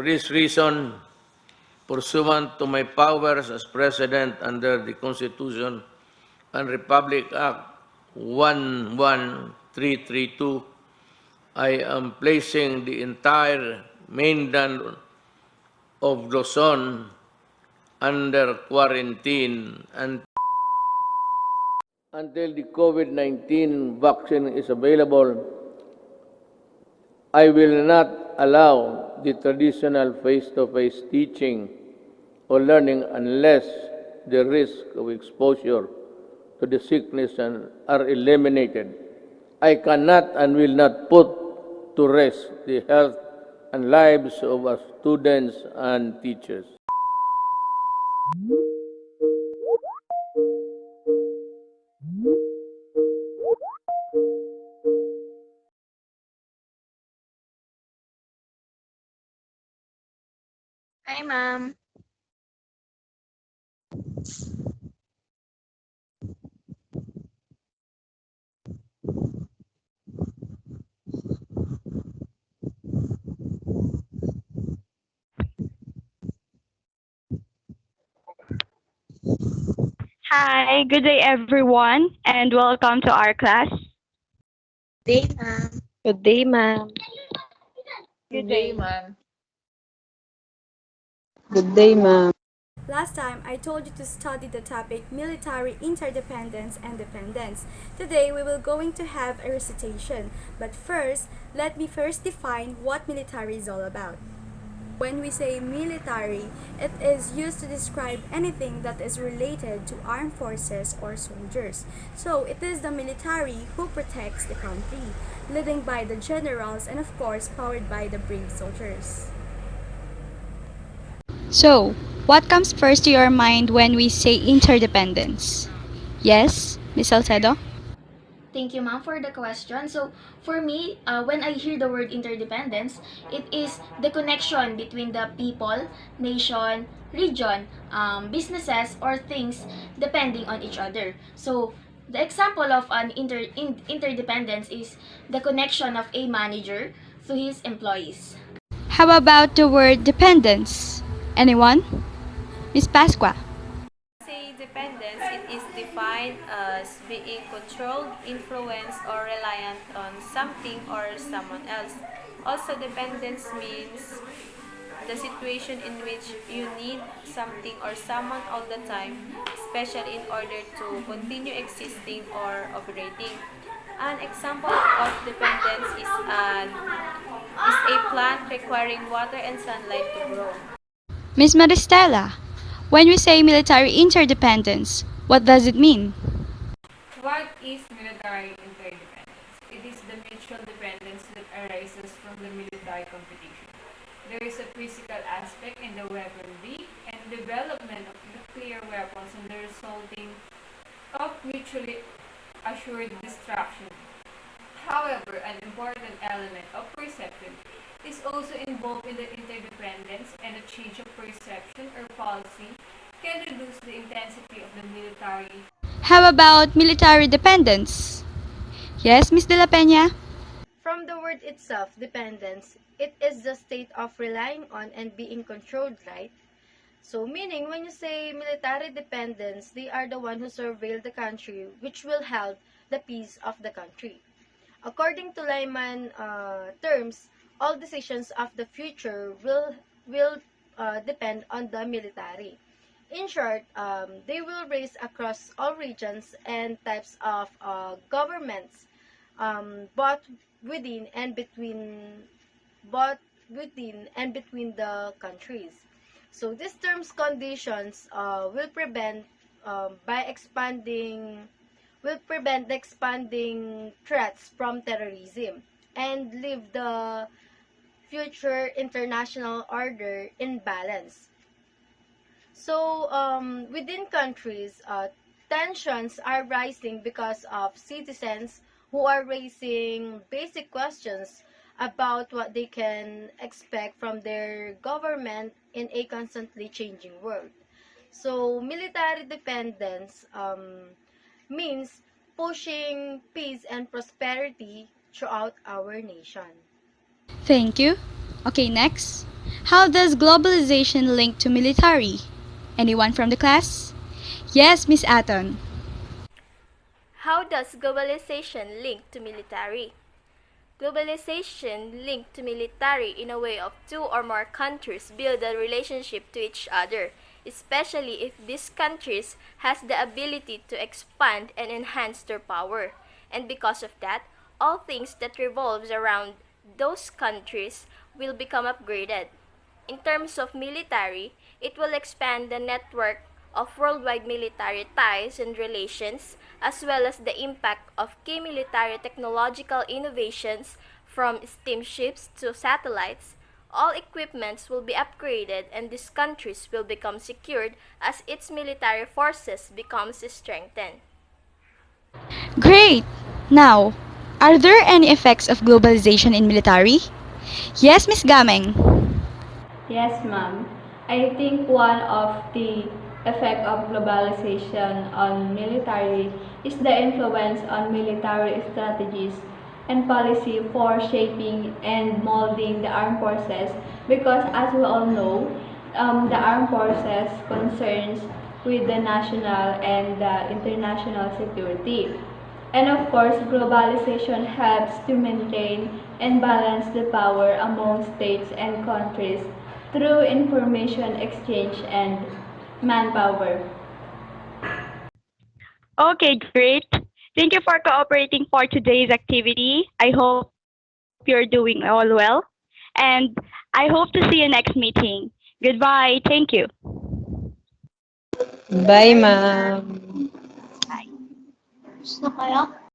this reason, pursuant to my powers as President under the Constitution and Republic Act 11332, I am placing the entire mainland of Luzon under quarantine until the COVID-19 vaccine is available. I will not allow the traditional face-to-face teaching or learning unless the risk of exposure to the sickness are eliminated. I cannot and will not put to rest the health and lives of our students and teachers. Hi, ma'am. Hi, good day everyone, and welcome to our class. Day, ma'am. Good day, ma'am. Good day, ma'am. Good day, ma'am. Last time, I told you to study the topic military interdependence and dependence. Today, we will going to have a recitation. But first, let me first define what military is all about. When we say military, it is used to describe anything that is related to armed forces or soldiers. So, it is the military who protects the country, led by the generals and of course powered by the brave soldiers. So, what comes first to your mind when we say interdependence? Yes, Miss Salcedo? Thank you, ma'am, for the question. So, for me, when I hear the word interdependence, it is the connection between the people, nation, region, businesses, or things depending on each other. So, the example of an interdependence is the connection of a manager to his employees. How about the word dependence? Anyone? Miss Pasqua? Say dependence, it is defined as being controlled, influenced, or reliant on something or someone else. Also, dependence means the situation in which you need something or someone all the time, especially in order to continue existing or operating. An example of dependence is a plant requiring water and sunlight to grow. Miss Maristela? When we say military interdependence, what does it mean? What is military interdependence? It is the mutual dependence that arises from the military competition. There is a physical aspect in the weaponry and development of nuclear weapons and the resulting of mutually assured destruction. However, an important element of perception is also involved in the interdependence, and a change of perception or policy can reduce the intensity of the military. How about military dependence? Yes, Miss De La Peña? From the word itself, dependence, it is the state of relying on and being controlled, right? So meaning when you say military dependence, they are the one who surveil the country, which will help the peace of the country. According to layman terms, all decisions of the future will depend on the military. In short, they will raise across all regions and types of governments, both within and between both within and between the countries. So these terms conditions by expanding will prevent the expanding threats from terrorism and leave the future international order in balance. So within countries, tensions are rising because of citizens who are raising basic questions about what they can expect from their government in a constantly changing world. So military dependence means pushing peace and prosperity throughout our nation. Thank you. Okay, next. How does globalization link to military? Anyone from the class? Yes, Miss Aton. How does globalization link to military? Globalization linked to military in a way of two or more countries build a relationship to each other, especially if these countries has the ability to expand and enhance their power. And because of that, all things that revolves around those countries will become upgraded. In terms of military, it will expand the network of worldwide military ties and relations, as well as the impact of key military technological innovations from steamships to satellites. All equipments will be upgraded and these countries will become secured as its military forces becomes strengthened. Great! Now, are there any effects of globalization in military? Yes, Miss Gameng. Yes, ma'am. I think one of the effect of globalization on military is the influence on military strategies and policy for shaping and molding the armed forces because as we all know, the armed forces concerns with the national and the international security. And of course, globalization helps to maintain and balance the power among states and countries through information exchange and manpower. Okay, great. Thank you for cooperating for today's activity. I hope you're doing all well. And I hope to see you next meeting. Goodbye. Thank you. Bye, ma'am. Bye. Gusto kaya?